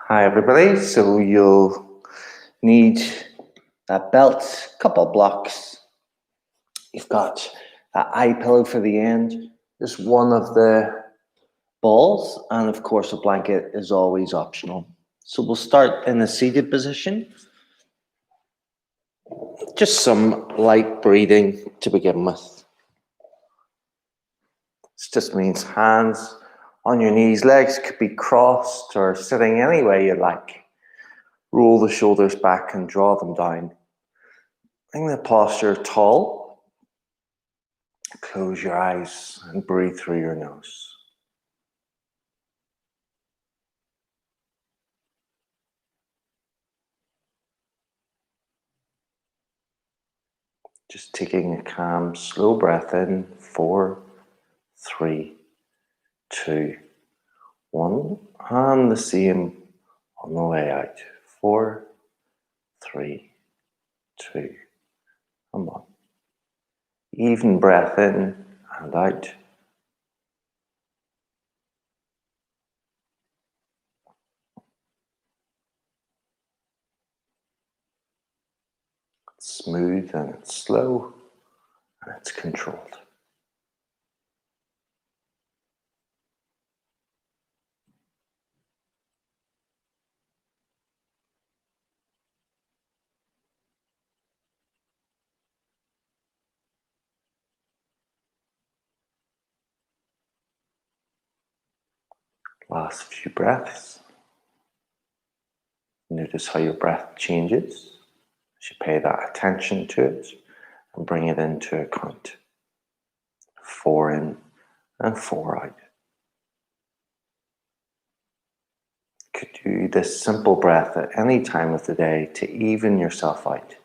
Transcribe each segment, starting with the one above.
Hi everybody, so you'll need that belt, couple blocks. You've got that eye pillow for the end, just one of the balls, and of course a blanket is always optional. So we'll start in a seated position. Just some light breathing to begin with. This just means hands on your knees, legs could be crossed or sitting any way you like. Roll the shoulders back and draw them down. Bring the posture tall. Close your eyes and breathe through your nose. Just taking a calm, slow breath in. 4, 3, 2, 1. And the same on the way out. 4, 3, 2, and 1. Even breath in and out. It's smooth and it's slow and it's controlled. Last few breaths. Notice how your breath changes as you pay that attention to it and bring it into account. 4 in and 4 out. You could do this simple breath at any time of the day to even yourself out.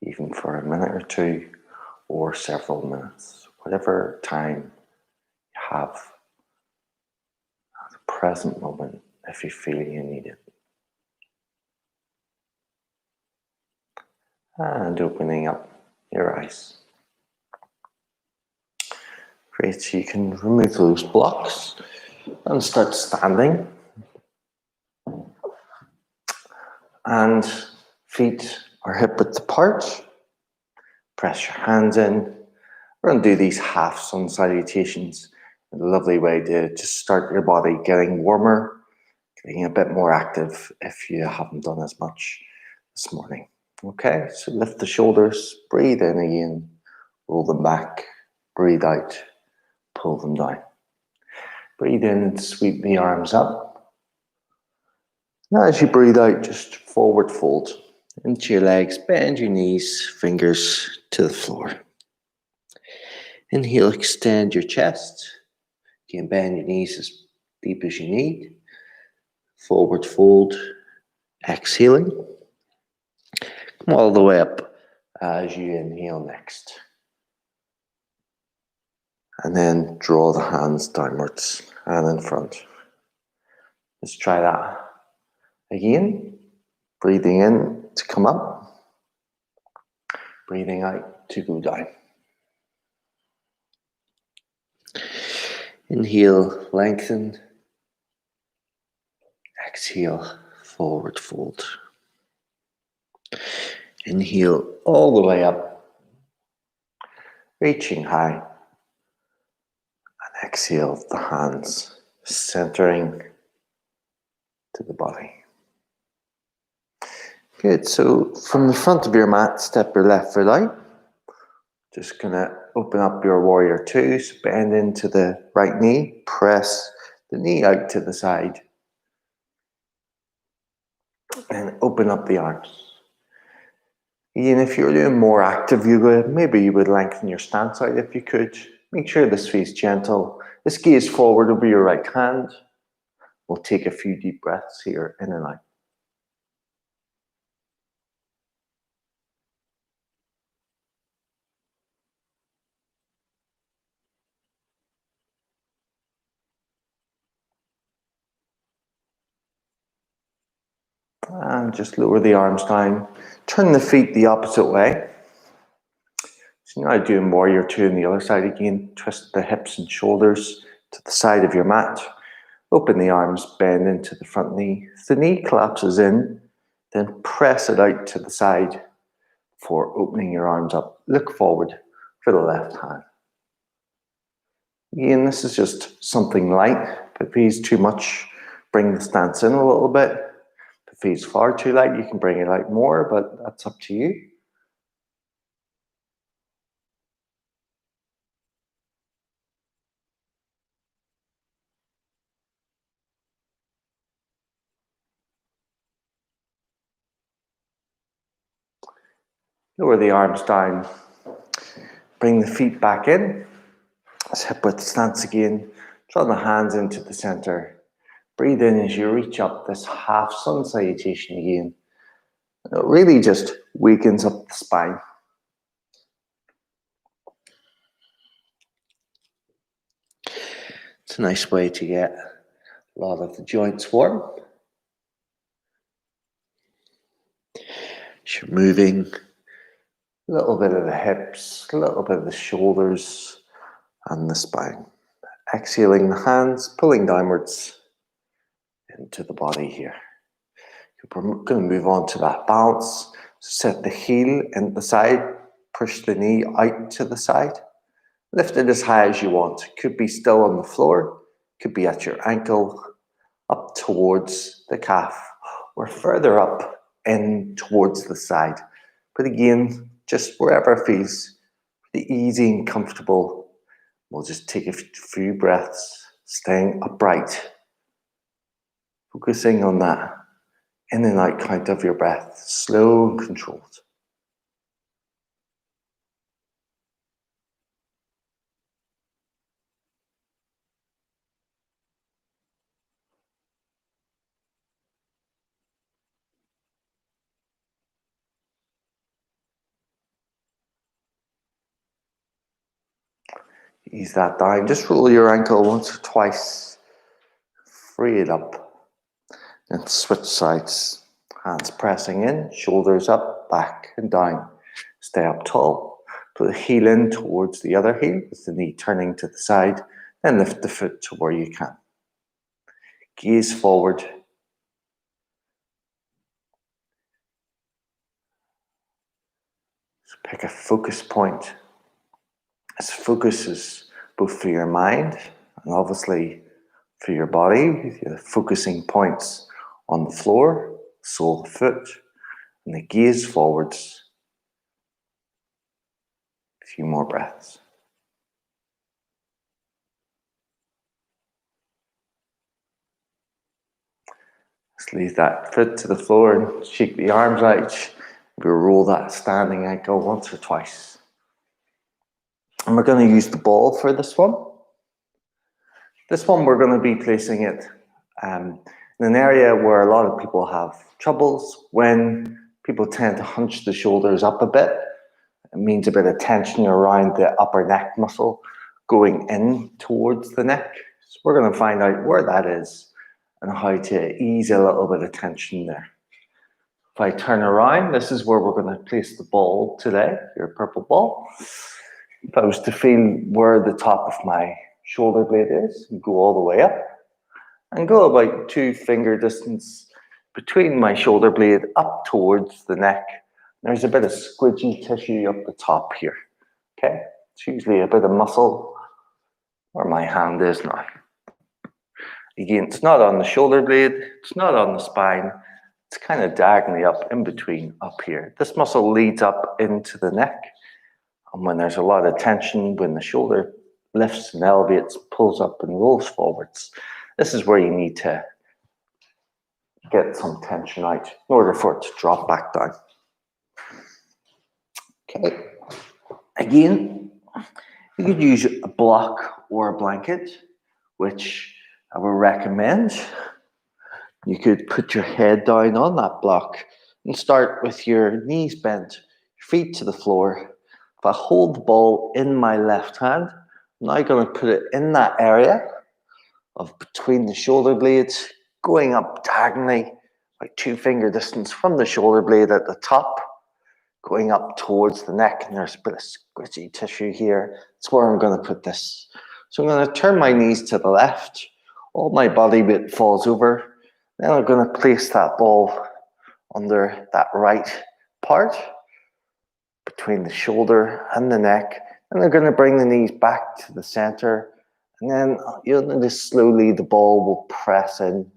Even for a minute or two or several minutes, whatever time you have at the present moment if you feel you need it. And opening up your eyes. Great, so you can remove those blocks and start standing. And feet are hip width apart. Press your hands in. We're going to do these half sun salutations. A lovely way to just start your body getting warmer, getting a bit more active if you haven't done as much this morning. Okay, so lift the shoulders, breathe in again, roll them back, breathe out, pull them down. Breathe in and sweep the arms up. Now as you breathe out, just forward fold into your legs, bend your knees, fingers to the floor. Inhale, extend your chest. You can bend your knees as deep as you need. Forward fold, exhaling. Come all the way up as you inhale next. And then draw the hands downwards and in front. Let's try that again. Breathing in to come up. Breathing out to go down. Inhale, lengthen. Exhale, forward fold. Inhale all the way up, reaching high. And exhale the hands, centering to the body. Good, so from the front of your mat, step your left foot out. Just gonna open up your warrior two, so bend into the right knee, press the knee out to the side. And open up the arms. Again, if you're doing more active yoga, maybe you would lengthen your stance out if you could. Make sure this feels gentle. This gaze forward over your right hand. We'll take a few deep breaths here, in and out. And just lower the arms down. Turn the feet the opposite way. So now doing warrior two on the other side again. Twist the hips and shoulders. to the side of your mat. Open the arms, bend into the front knee. If the knee collapses in, then press it out to the side before opening your arms up. Look forward for the left hand. Again, this is just something light. If it feels too much, bring the stance in a little bit. If it feels far too light, you can bring it out more, but that's up to you. Lower the arms down. Bring the feet back in. Let's hip width stance again. Draw the hands into the center. Breathe in as you reach up, this half sun salutation again. It really just wakens up the spine. It's a nice way to get a lot of the joints warm. As you're moving, a little bit of the hips, a little bit of the shoulders and the spine. Exhaling the hands, pulling downwards into the body here. We're going to move on to that balance. Set the heel in the side, push the knee out to the side. Lift it as high as you want. Could be still on the floor, could be at your ankle, up towards the calf, or further up in towards the side. But again, just wherever feels pretty easy and comfortable. We'll just take a few breaths, staying upright, focusing on that in and out count of your breath, slow and controlled. Ease that down. Just roll your ankle once or twice. Free it up. And switch sides. Hands pressing in, shoulders up, back and down. Stay up tall. Put the heel in towards the other heel with the knee turning to the side. Then lift the foot to where you can. Gaze forward. So pick a focus point. This focus is both for your mind and obviously for your body. You're focusing points on the floor, sole of the foot, and the gaze forwards. A few more breaths. Just leave that foot to the floor and shake the arms out. We'll roll that standing ankle once or twice. And we're going to use the ball for this one. This one we're going to be placing it in an area where a lot of people have troubles. When people tend to hunch the shoulders up a bit, it means a bit of tension around the upper neck muscle going in towards the neck. So we're going to find out where that is and how to ease a little bit of tension there. If I turn around, this is where we're going to place the ball today, your purple ball. If I was to feel where the top of my shoulder blade is, and go all the way up, and go about 2 finger distance between my shoulder blade up towards the neck. There's a bit of squidgy tissue up the top here. Okay, it's usually a bit of muscle where my hand is now. Again, it's not on the shoulder blade, it's not on the spine, it's kind of diagonally up in between up here. This muscle leads up into the neck. And when there's a lot of tension, when the shoulder lifts and elevates, pulls up and rolls forwards, this is where you need to get some tension out in order for it to drop back down. Okay. Again, you could use a block or a blanket, which I would recommend. You could put your head down on that block and start with your knees bent, feet to the floor. If I hold the ball in my left hand, I'm now going to put it in that area of between the shoulder blades, going up diagonally, like 2 finger distance from the shoulder blade at the top, going up towards the neck, and there's a bit of squishy tissue here. That's where I'm going to put this. So I'm going to turn my knees to the left. All my body weight falls over. Then I'm going to place that ball under that right part between the shoulder and the neck. And they're going to bring the knees back to the center. And then you'll notice slowly the ball will press in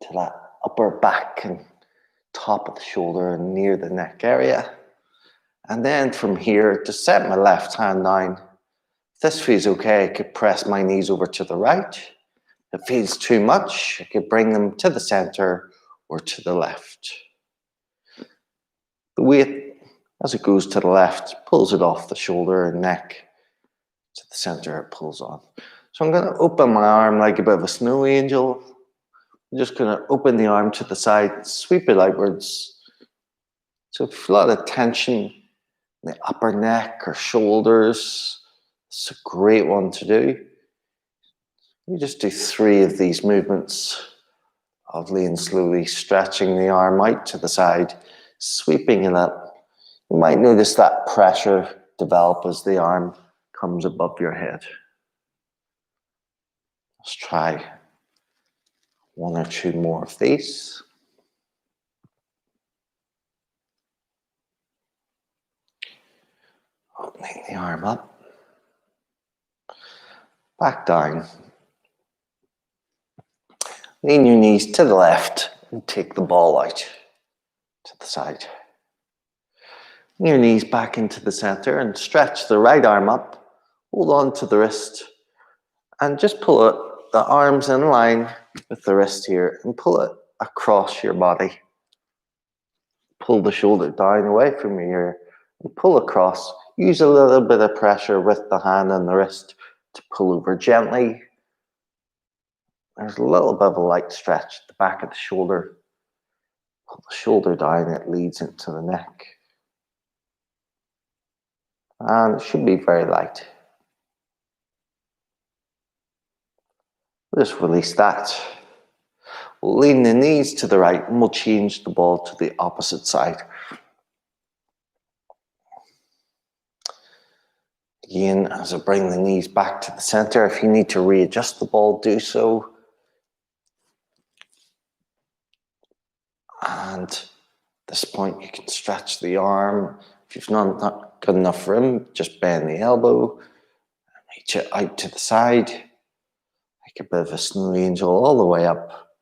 to that upper back and top of the shoulder and near the neck area. And then from here, to set my left hand down. If this feels okay, I could press my knees over to the right. If it feels too much, I could bring them to the center or to the left. The weight, as it goes to the left, pulls it off the shoulder and neck. To the center, it pulls on. So I'm going to open my arm like a bit of a snow angel. I'm just going to open the arm to the side, sweep it outwards. So if a lot of tension in the upper neck or shoulders, it's a great one to do. You just do 3 of these movements of lean slowly, stretching the arm out to the side, sweeping it up. You might notice that pressure develop as the arm comes above your head. Let's try 1 or 2 more of these. Opening the arm up. Back down. Lean your knees to the left and take the ball out to the side. Your knees back into the center and stretch the right arm up. Hold on to the wrist and just pull it, the arms in line with the wrist here, and pull it across your body. Pull the shoulder down away from your ear and pull across. Use a little bit of pressure with the hand and the wrist to pull over gently. There's a little bit of a light stretch at the back of the shoulder. Pull the shoulder down, it leads into the neck. And it should be very light. Just release that. We'll lean the knees to the right and we'll change the ball to the opposite side. Again, as I bring the knees back to the center, if you need to readjust the ball, do so. And at this point, you can stretch the arm. If you've not got enough room, just bend the elbow, reach it out to the side, like a bit of a snow angel all the way up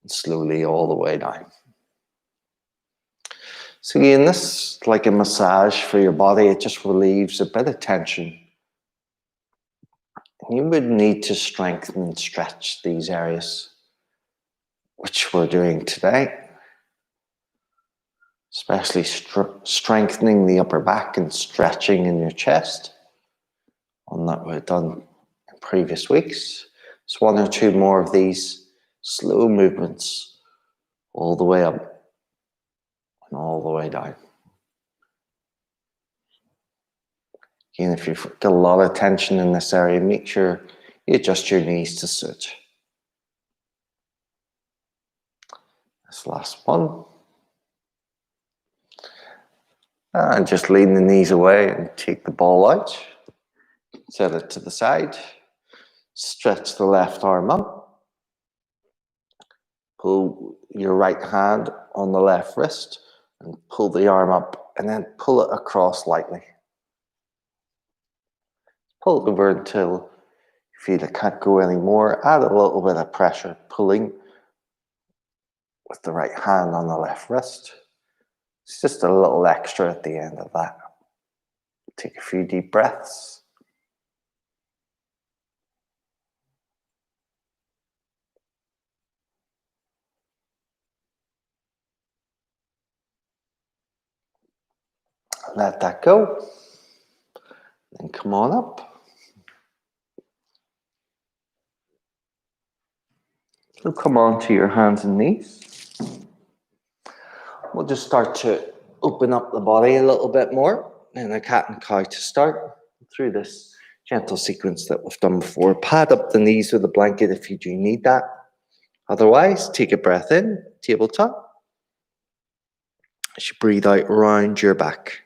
and slowly all the way down. So again, this is like a massage for your body. It just relieves a bit of tension. And you would need to strengthen and stretch these areas, which we're doing today. Especially strengthening the upper back and stretching in your chest. One that we've done in previous weeks. Just 1 or 2 more of these slow movements all the way up and all the way down. Again, if you've got a lot of tension in this area, make sure you adjust your knees to suit. This last one. And just lean the knees away and take the ball out. Set it to the side. Stretch the left arm up. Pull your right hand on the left wrist and pull the arm up and then pull it across lightly. Pull it over until you feel it can't go anymore. Add a little bit of pressure, pulling with the right hand on the left wrist. It's just a little extra at the end of that. Take a few deep breaths. Let that go. Then come on up. So come on to your hands and knees. We'll just start to open up the body a little bit more in a cat and cow to start through this gentle sequence that we've done before. Pad up the knees with a blanket if you do need that. Otherwise, take a breath in, tabletop. As you breathe out, round your back.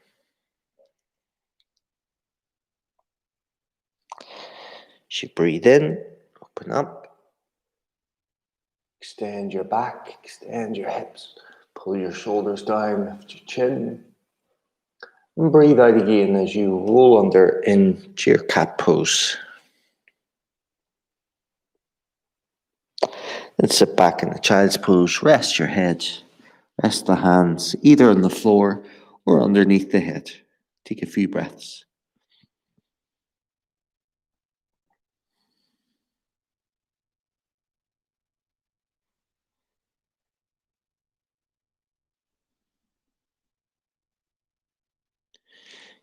As you breathe in, open up. Extend your back, extend your hips. Pull your shoulders down, lift your chin. And breathe out again as you roll under into your cat pose. Then sit back in the child's pose. Rest your head. Rest the hands either on the floor or underneath the head. Take a few breaths.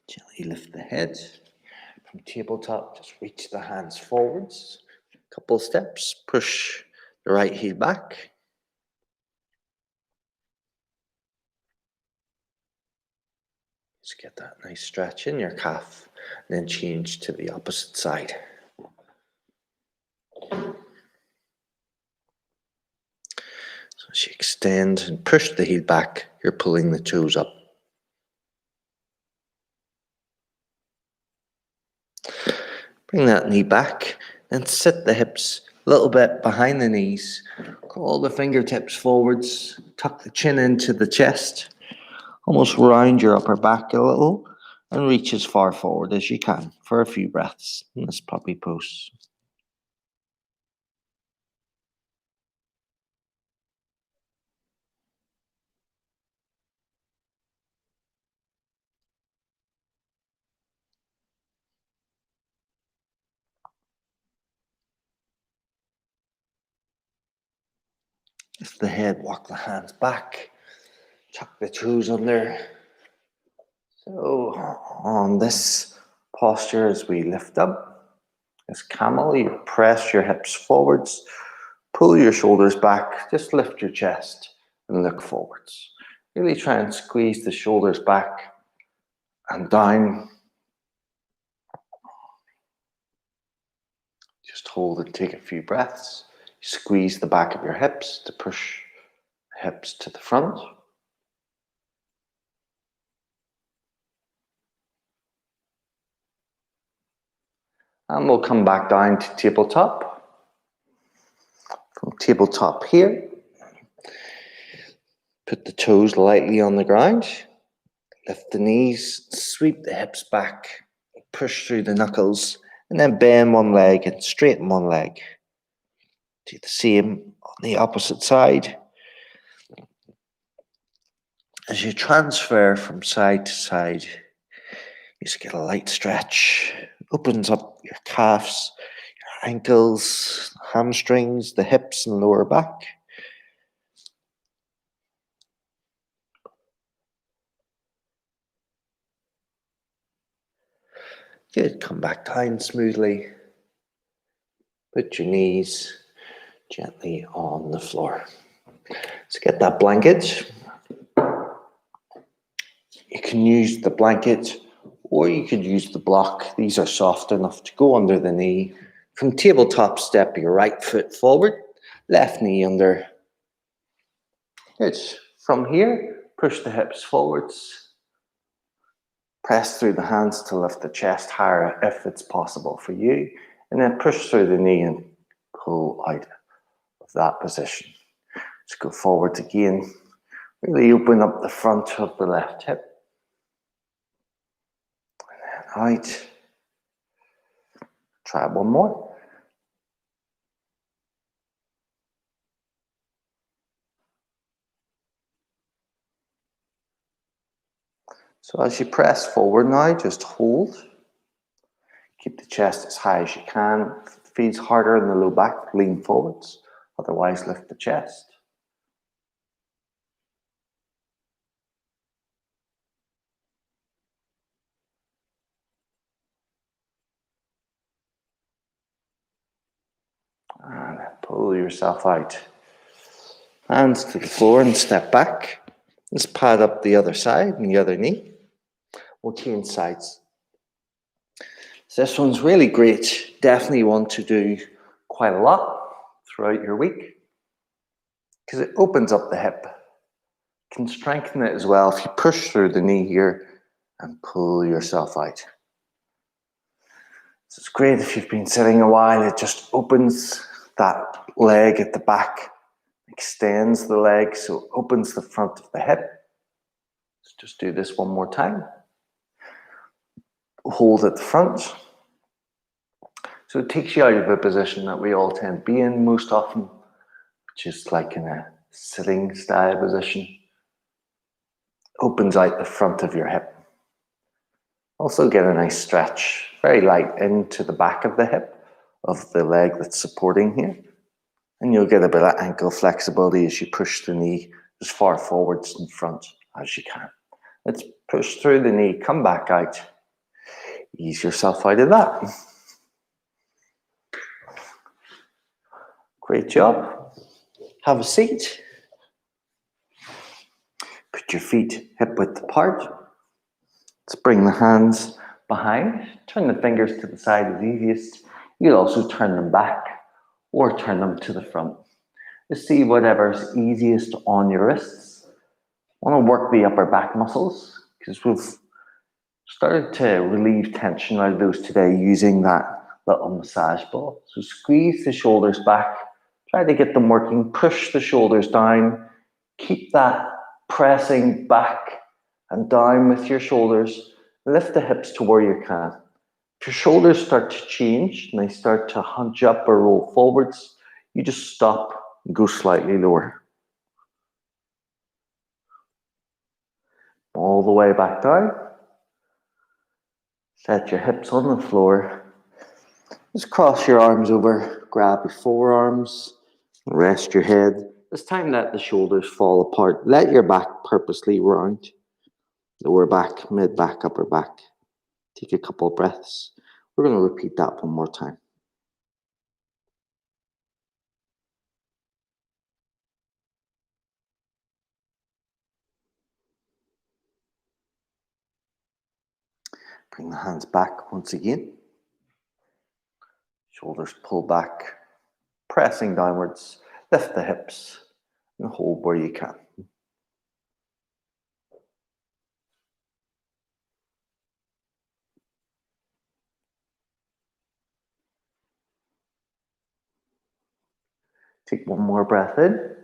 Gently lift the head. From tabletop, just reach the hands forwards. A couple steps. Push the right heel back. Just get that nice stretch in your calf. And then change to the opposite side. So as you extend and push the heel back, you're pulling the toes up. Bring that knee back, then sit the hips a little bit behind the knees. Crawl the fingertips forwards, tuck the chin into the chest. Almost round your upper back a little and reach as far forward as you can for a few breaths in this puppy pose. Lift the head, walk the hands back, tuck the toes under. So on this posture as we lift up, this camel, you press your hips forwards, pull your shoulders back, just lift your chest and look forwards. Really try and squeeze the shoulders back and down. Just hold and take a few breaths. Squeeze the back of your hips to push the hips to the front. And we'll come back down to tabletop. From tabletop here, put the toes lightly on the ground. Lift the knees, sweep the hips back, push through the knuckles, and then bend one leg and straighten one leg. Do the same on the opposite side. As you transfer from side to side, you just get a light stretch. Opens up your calves, your ankles, hamstrings, the hips and lower back. Good, come back down smoothly. Put your knees gently on the floor. So get that blanket. You can use the blanket or you could use the block. These are soft enough to go under the knee. From tabletop, step your right foot forward, left knee under. Good. From here, push the hips forwards. Press through the hands to lift the chest higher if it's possible for you. And then push through the knee and pull out of that position. Let's go forward again. Really open up the front of the left hip. And then out. Try one more. So as you press forward now, just hold. Keep the chest as high as you can. If it feels harder in the low back, lean forwards. Otherwise, lift the chest. And pull yourself out. Hands to the floor and step back. Let's pad up the other side and the other knee. We'll change sides. So this one's really great. Definitely want to do quite a lot throughout your week because it opens up the hip. Can strengthen it as well if you push through the knee here and pull yourself out. It's great if you've been sitting a while. It just opens that leg at the back, extends the leg, so it opens the front of the hip. Let's just do this one more time. Hold at the front. So it takes you out of a position that we all tend to be in most often, which is like in a sitting style position. Opens out the front of your hip. Also get a nice stretch, very light into the back of the hip of the leg that's supporting here. And you'll get a bit of ankle flexibility as you push the knee as far forwards in front as you can. Let's push through the knee, come back out. Ease yourself out of that. Great job. Have a seat. Put your feet hip width apart. Let's bring the hands behind. Turn the fingers to the side as easiest. You'll also turn them back or turn them to the front. Just see whatever's easiest on your wrists. I want to work the upper back muscles because we've started to relieve tension out of those today using that little massage ball. So squeeze the shoulders back. Try to get them working. Push the shoulders down. Keep that pressing back and down with your shoulders. Lift the hips to where you can. If your shoulders start to change and they start to hunch up or roll forwards, you just stop and go slightly lower. All the way back down. Set your hips on the floor. Just cross your arms over, grab your forearms, rest your head. This time let the shoulders fall apart. Let your back purposely round. Lower back, mid back, upper back. Take a couple of breaths. We're going to repeat that one more time. Bring the hands back once again. Shoulders pull back, pressing downwards. Lift the hips and hold where you can. Take one more breath in.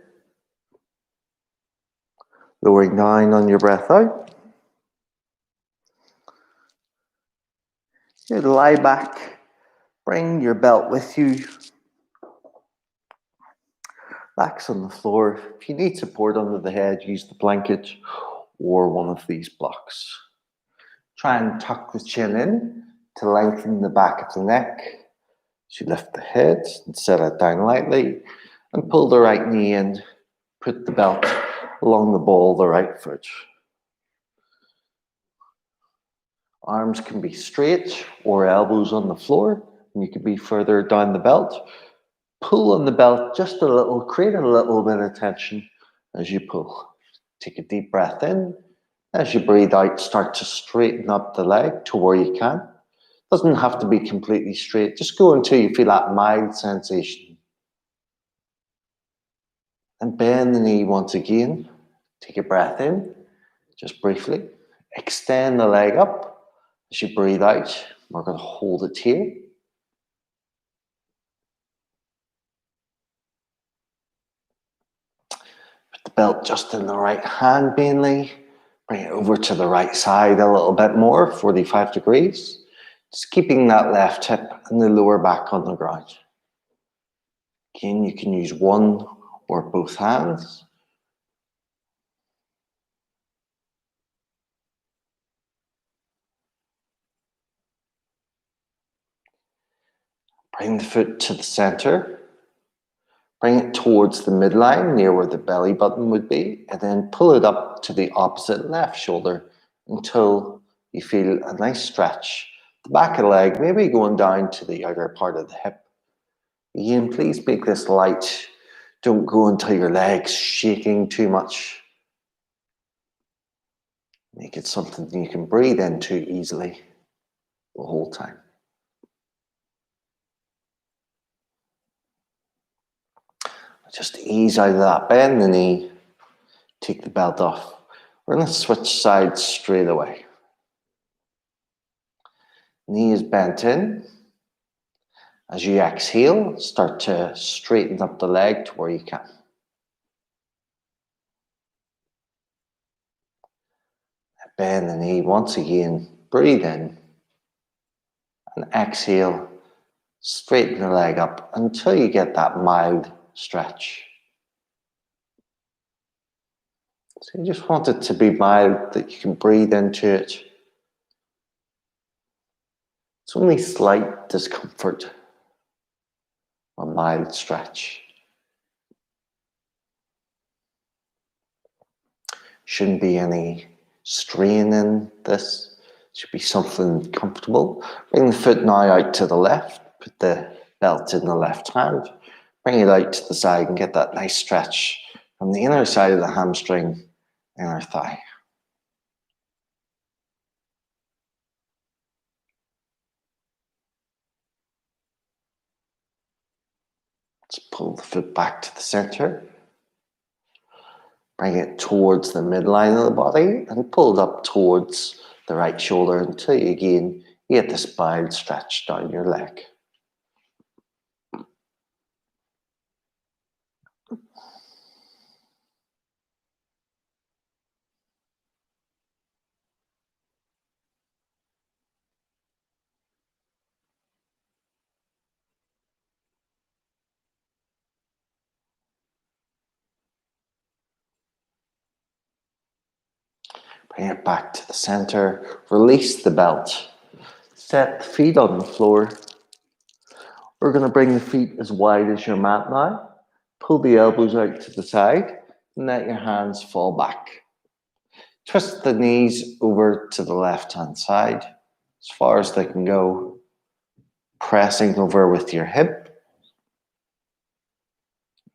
Lowering down on your breath out. You lie back. Bring your belt with you. Relax on the floor. If you need support under the head, use the blanket or one of these blocks. Try and tuck the chin in to lengthen the back of the neck. As you lift the head and set it down lightly and pull the right knee in. Put the belt along the ball of the right foot. Arms can be straight or elbows on the floor, and you can be further down the belt. Pull on the belt just a little, create a little bit of tension as you pull. Take a deep breath in. As you breathe out, start to straighten up the leg to where you can. Doesn't have to be completely straight. Just go until you feel that mild sensation. And bend the knee once again. Take a breath in, just briefly. Extend the leg up. As you breathe out, we're going to hold it here. Put the belt just in the right hand mainly. Bring it over to the right side a little bit more, 45 degrees. Just keeping that left hip and the lower back on the ground. Again, you can use one or both hands. Bring the foot to the center. Bring it towards the midline, near where the belly button would be, and then pull it up to the opposite left shoulder until you feel a nice stretch. The back of the leg, maybe going down to the outer part of the hip. Again, please make this light. Don't go until your leg's shaking too much. Make it something you can breathe into easily the whole time. Just ease out of that, bend the knee, take the belt off. We're going to switch sides straight away. Knee is bent in, As you exhale, start to straighten up the leg to where you can. Bend the knee once again, breathe in, and exhale, straighten the leg up until you get that mild stretch. So you just want it to be mild, that you can breathe into it. It's only slight discomfort, a mild stretch. Shouldn't be any strain in this. It should be something comfortable. Bring the foot now out to the left. Put the belt in the left hand. Bring it out to the side and get that nice stretch from the inner side of the hamstring, inner thigh. Let's pull the foot back to the center. Bring it towards the midline of the body and pull it up towards the right shoulder until you again get this mild stretch down your leg. Bring it back to the center. Release the belt. Set the feet on the floor. We're going to bring the feet as wide as your mat now. Pull the elbows out to the side and let your hands fall back. Twist the knees over to the left-hand side as far as they can go. Pressing over with your hip.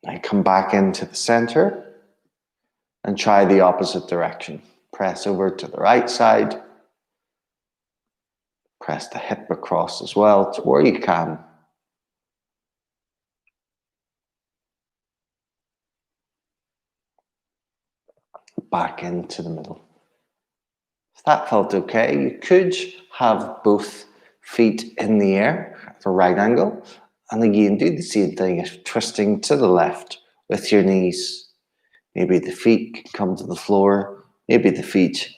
And come back into the center and try the opposite direction. Press over to the right side. Press the hip across as well to where you can. Back into the middle. If that felt okay, you could have both feet in the air at a right angle. And again, do the same thing, twisting to the left with your knees. Maybe the feet can come to the floor. Maybe the feet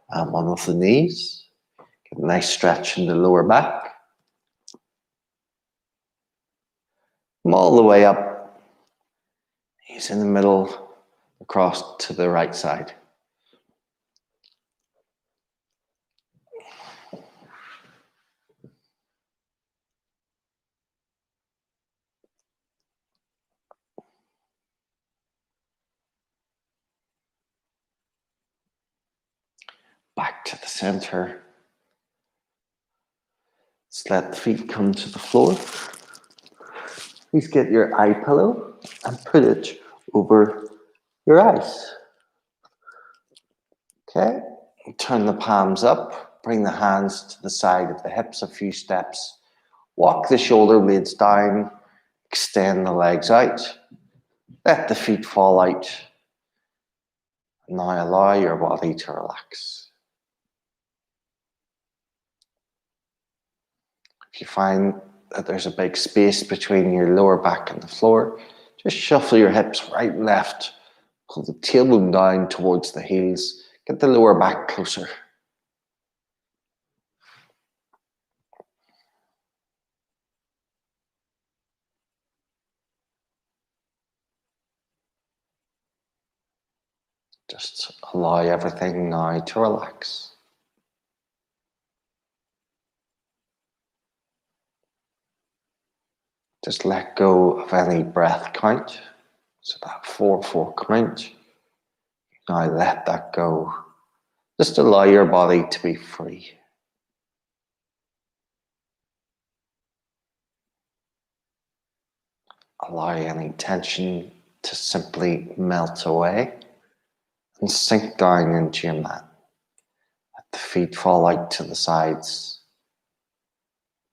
on one of the knees. Get a nice stretch in the lower back. Come all the way up. Knees in the middle, across to the right side. Back to the center. Just let the feet come to the floor. Please get your eye pillow and put it over your eyes. Okay, turn the palms up, bring the hands to the side of the hips a few steps. Walk the shoulder blades down, extend the legs out. Let the feet fall out. Now allow your body to relax. If you find that there's a big space between your lower back and the floor, just shuffle your hips right and left. Pull the tailbone down towards the heels. Get the lower back closer. Just allow everything now to relax. Just let go of any breath count. So that 4-4 count. Now let that go. Just allow your body to be free. Allow any tension to simply melt away and sink down into your mat. Let the feet fall out to the sides.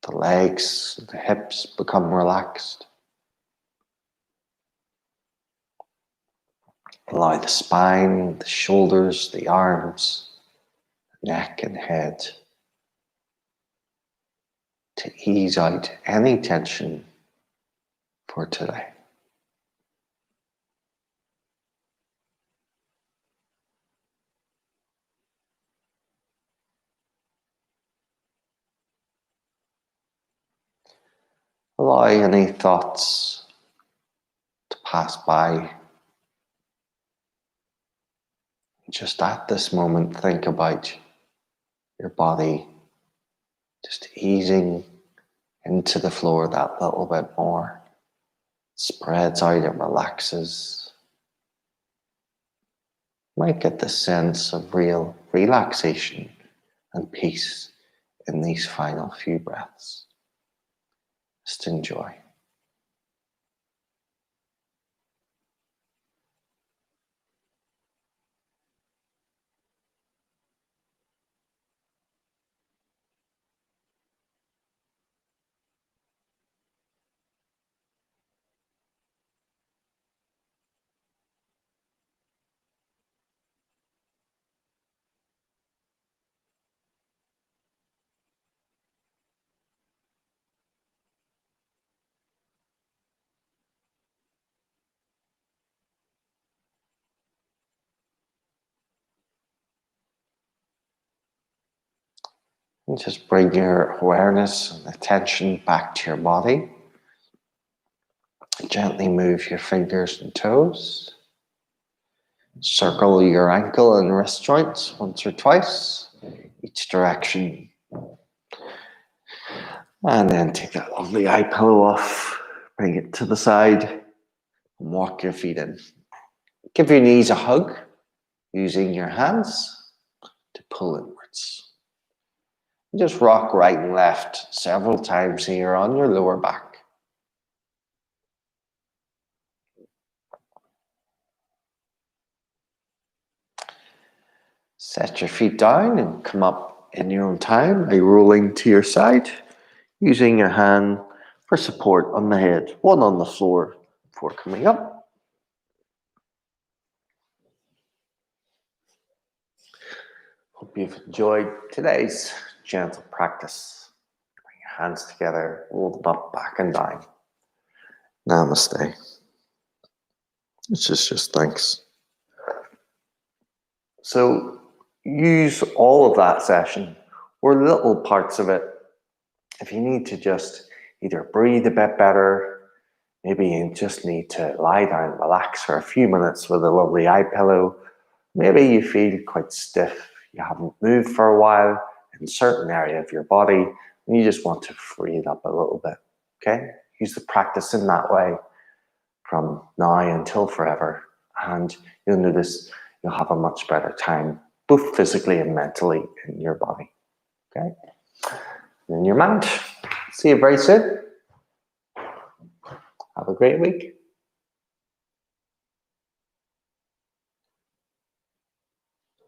The legs, the hips become relaxed. Allow the spine, the shoulders, the arms, neck and head to ease out any tension for today. Allow any thoughts to pass by. Just at this moment, think about your body just easing into the floor that little bit more. Spreads out and relaxes. Might get the sense of real relaxation and peace in these final few breaths. Just enjoy. And just bring your awareness and attention back to your body. Gently move your fingers and toes. Circle your ankle and wrist joints once or twice, each direction. And then take that lovely eye pillow off, bring it to the side, and walk your feet in. Give your knees a hug, using your hands to pull inwards. Just rock right and left several times here on your lower back. Set your feet down and come up in your own time by rolling to your side, using your hand for support on the head, one on the floor before coming up. Hope you've enjoyed today's gentle practice. Bring your hands together, roll them up, back and down. Namaste. It's just thanks. So use all of that session or little parts of it if you need to just either breathe a bit better, maybe you just need to lie down, relax for a few minutes with a lovely eye pillow. Maybe you feel quite stiff, you haven't moved for a while in a certain area of your body, and you just want to free it up a little bit, okay? Use the practice in that way from now until forever, and you'll notice you'll have a much better time, both physically and mentally in your body, okay? And in your mind. See you very soon. Have a great week.